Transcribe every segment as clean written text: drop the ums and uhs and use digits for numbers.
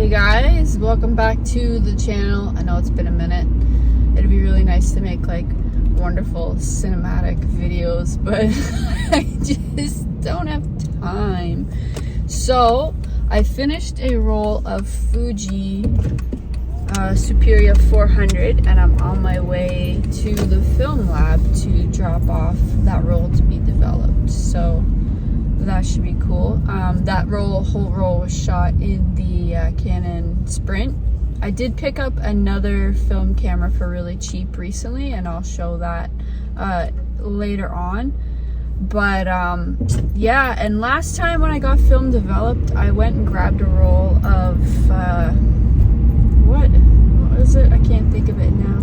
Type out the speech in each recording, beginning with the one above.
Hey guys, welcome back to the channel. I know it's been a minute. It'd be really nice to make like wonderful cinematic videos, but I just don't have time. So I finished a roll of Fuji Superior 400 and I'm on my way to the film lab to drop off that roll to be developed. So that should be cool. That whole roll was shot in the Canon Sprint. I did pick up another film camera for really cheap recently, and I'll show that later on. But yeah, and last time when I got film developed, I went and grabbed a roll of what was it? I can't think of it now.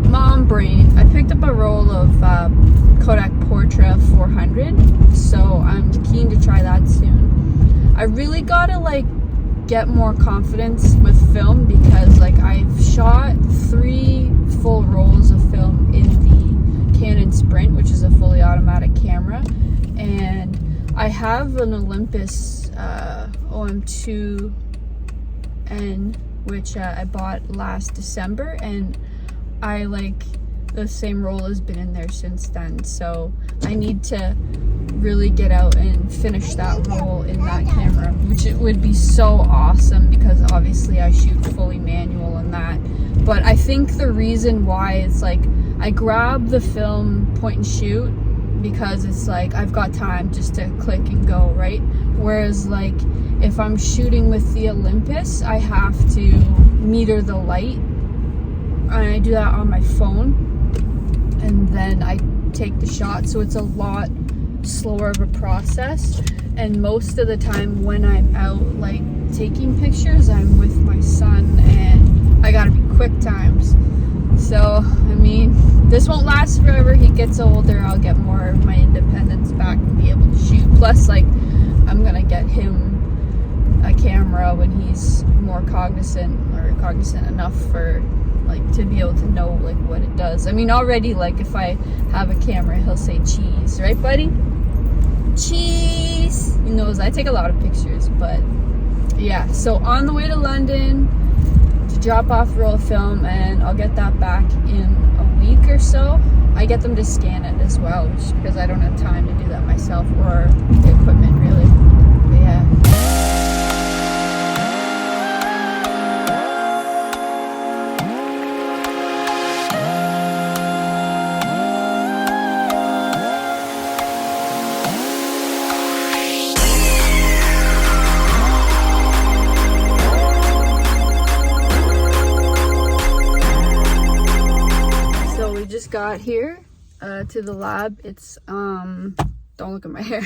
Mom brain. I picked up a roll of Kodak Portra 400, so I'm keen to try that soon. I really gotta like get more confidence with film because like I've shot 3 full rolls of film in the Canon Sprint, which is a fully automatic camera, and I have an Olympus OM2N which I bought last December, and I like the same roll has been in there since then, so I need to really get out and finish that roll in that camera, which it would be so awesome because obviously I shoot fully manual in that. But I think the reason why it's like I grab the film point and shoot because it's like I've got time just to click and go, right? Whereas like if I'm shooting with the Olympus, I have to meter the light, and I do that on my phone, and then I take the shot, so it's a lot slower of a process. And most of the time when I'm out like taking pictures, I'm with my son and I gotta be quick times. So I mean, this won't last forever. He gets older, I'll get more of my independence back and be able to shoot. Plus like I'm gonna get him a camera when he's more cognizant enough for like to be able to know like what it does. I mean, already like if I have a camera, he'll say cheese, right buddy? Cheese. He knows I take a lot of pictures. But yeah, so on the way to London to drop off roll of film, and I'll get that back in a week or so. I get them to scan it as well, just because I don't have time to do that myself, or the equipment really. But yeah. Got here to the lab. It's don't look at my hair.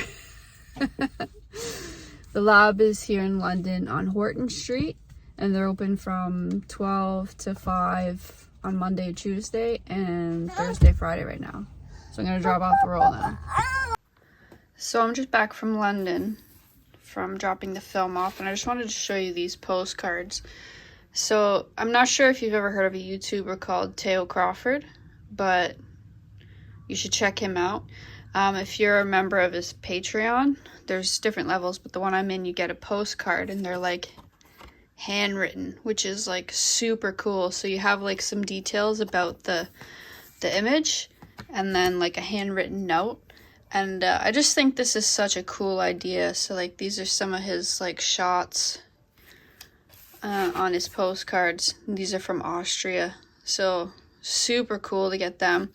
The lab is here in London on Horton Street, and they're open from 12 to 5 on Monday, Tuesday, and Thursday, Friday right now. So I'm gonna drop off the roll now. So I'm just back from London from dropping the film off, and I just wanted to show you these postcards. So I'm not sure if you've ever heard of a YouTuber called Teo Crawford, but you should check him out. If you're a member of his Patreon, there's different levels, but the one I'm in, you get a postcard and they're like handwritten, which is like super cool. So you have like some details about the image and then like a handwritten note. And I just think this is such a cool idea. So like these are some of his like shots on his postcards. These are from Austria, so super cool to get them.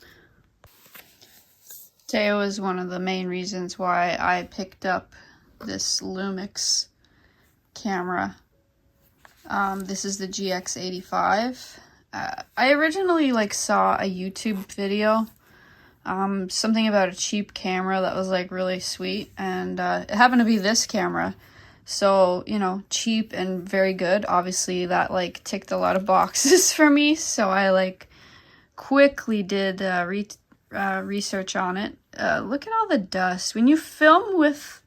Teo is one of the main reasons why I picked up this Lumix camera. This is the GX85. I originally like saw a YouTube video, something about a cheap camera that was like really sweet, and it happened to be this camera. So, you know, cheap and very good. Obviously that like ticked a lot of boxes for me, so I like quickly did research on it. Look at all the dust. When you film with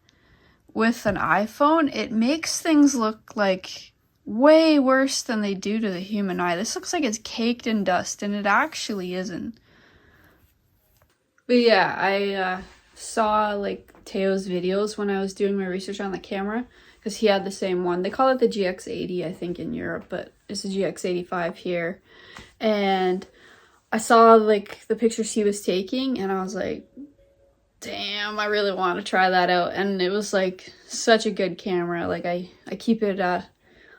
an iPhone, it makes things look like way worse than they do to the human eye. This looks like it's caked in dust, and it actually isn't. But yeah, I saw like Teo's videos when I was doing my research on the camera, because he had the same one. They call it the GX80, I think, in Europe, but it's a GX85 here. And I saw like the pictures he was taking, and I was like, damn, I really want to try that out. And it was like such a good camera. Like I keep it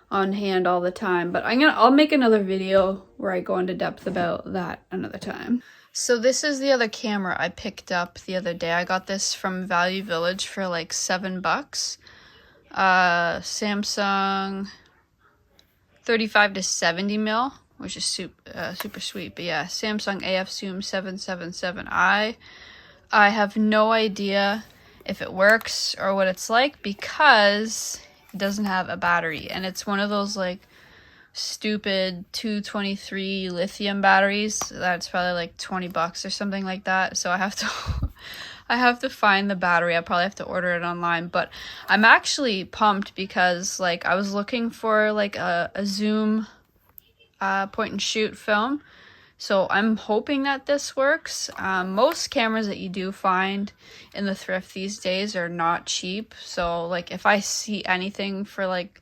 on hand all the time, but I'll make another video where I go into depth about that another time. So this is the other camera I picked up the other day. I got this from Value Village for like $7. Samsung 35 to 70 mil, which is super sweet. But yeah, Samsung AF Zoom 777i. I have no idea if it works or what it's like because it doesn't have a battery, and it's one of those like stupid 223 lithium batteries that's probably like $20 or something like that. So I have to I have to find the battery. I probably have to order it online, but I'm actually pumped because like I was looking for like a zoom point and shoot film. So I'm hoping that this works. Most cameras that you do find in the thrift these days are not cheap. So like if I see anything for like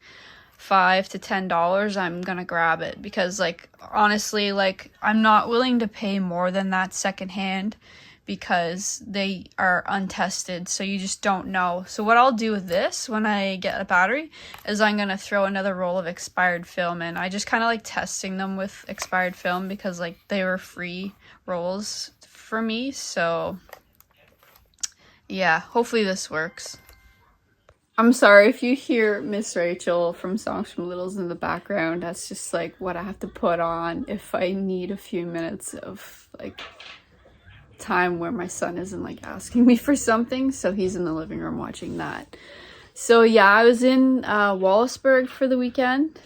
$5 to $10, I'm gonna grab it, because like honestly, like I'm not willing to pay more than that secondhand because they are untested, so you just don't know. So what I'll do with this when I get a battery is I'm gonna throw another roll of expired film in. I just kind of like testing them with expired film because like they were free rolls for me. So yeah, hopefully this works. I'm sorry if you hear Miss Rachel from Songs from Littles in the background. That's just like what I have to put on if I need a few minutes of like time where my son isn't like asking me for something. So he's in the living room watching that. So yeah, I was in Wallaceburg for the weekend.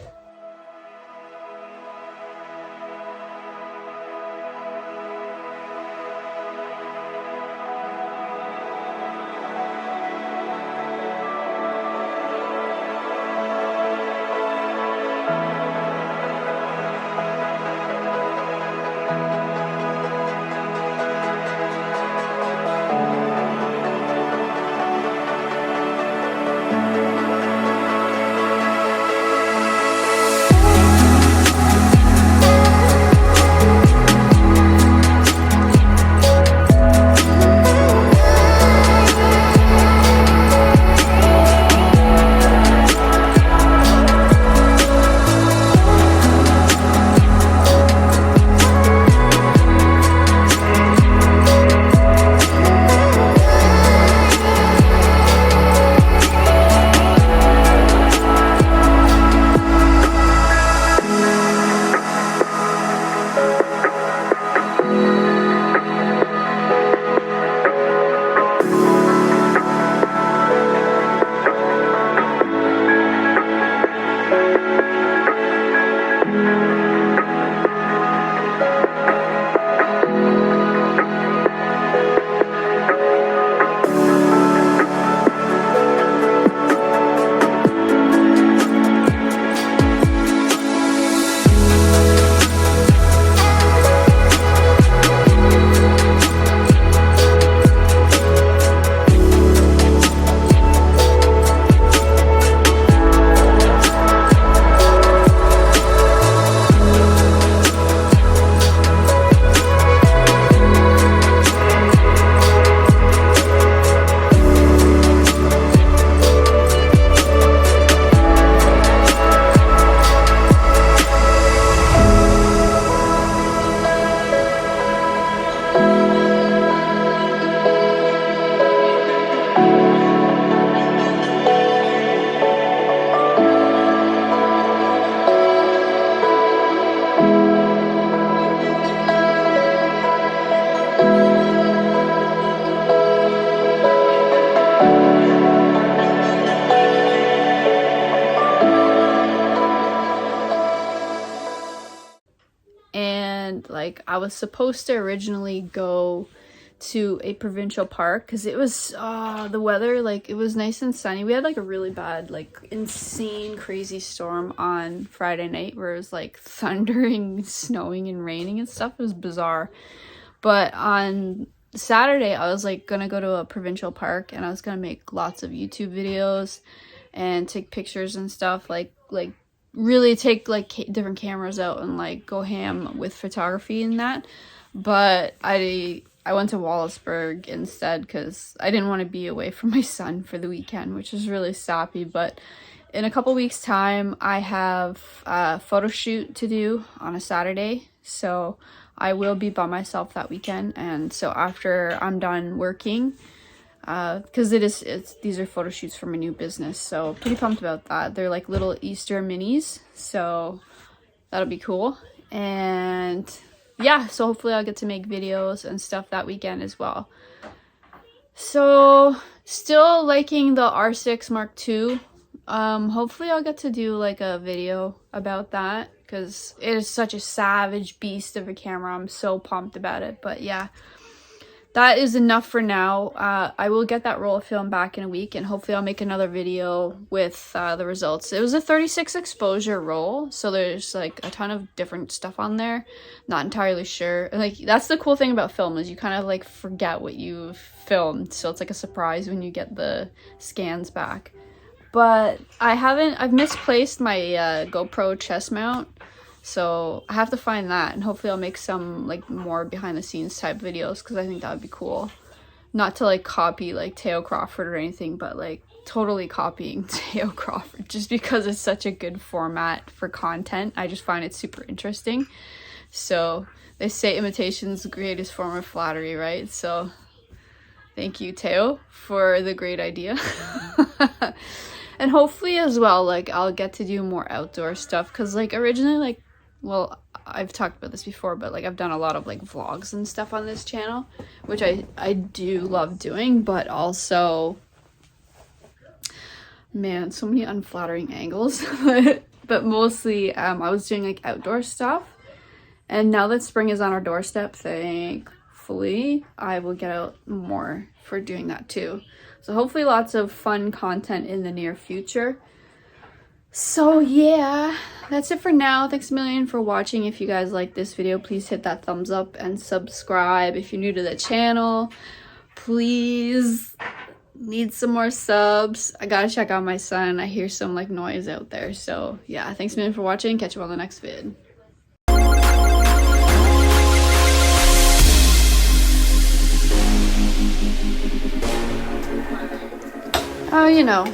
Like I was supposed to originally go to a provincial park because it was the weather, like it was nice and sunny. We had like a really bad, like insane crazy storm on Friday night where it was like thundering, snowing and raining and stuff. It was bizarre. But on Saturday I was like gonna go to a provincial park and I was gonna make lots of YouTube videos and take pictures and stuff, like really take like different cameras out and like go ham with photography and that. But I went to Wallaceburg instead because I didn't want to be away from my son for the weekend, which is really sappy. But in a couple weeks time, I have a photo shoot to do on a Saturday, so I will be by myself that weekend. And so after I'm done working, because these are photo shoots for my new business, so pretty pumped about that. They're like little Easter minis, so that'll be cool. And yeah, so hopefully I'll get to make videos and stuff that weekend as well. So still liking the R6 Mark II. Hopefully I'll get to do like a video about that because it is such a savage beast of a camera. I'm so pumped about it. But yeah, that is enough for now. I will get that roll of film back in a week, and hopefully I'll make another video with the results. It was a 36 exposure roll, so there's like a ton of different stuff on there. Not entirely sure. Like, that's the cool thing about film, is you kind of like forget what you've filmed, so it's like a surprise when you get the scans back. But I've misplaced my GoPro chest mount, so I have to find that, and hopefully I'll make some like more behind the scenes type videos, because I think that would be cool. Not to like copy like Teo Crawford or anything, but like totally copying Teo Crawford just because it's such a good format for content. I just find it super interesting. So they say imitation's the greatest form of flattery, right? So thank you, Teo, for the great idea. And hopefully as well, like I'll get to do more outdoor stuff, because like originally, like, well, I've talked about this before, but like I've done a lot of like vlogs and stuff on this channel, which I do love doing, but also, man, so many unflattering angles. But mostly I was doing like outdoor stuff, and now that spring is on our doorstep, thankfully I will get out more for doing that too. So hopefully lots of fun content in the near future. So yeah, that's it for now. Thanks a million for watching. If you guys like this video, please hit that thumbs up and subscribe. If you're new to the channel, please, need some more subs. I gotta check out my son. I hear some like noise out there. So yeah, thanks a million for watching. Catch you on the next vid. Oh, you know,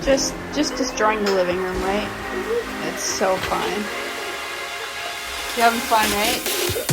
just destroying the living room, right? It's so fun. You having fun, right?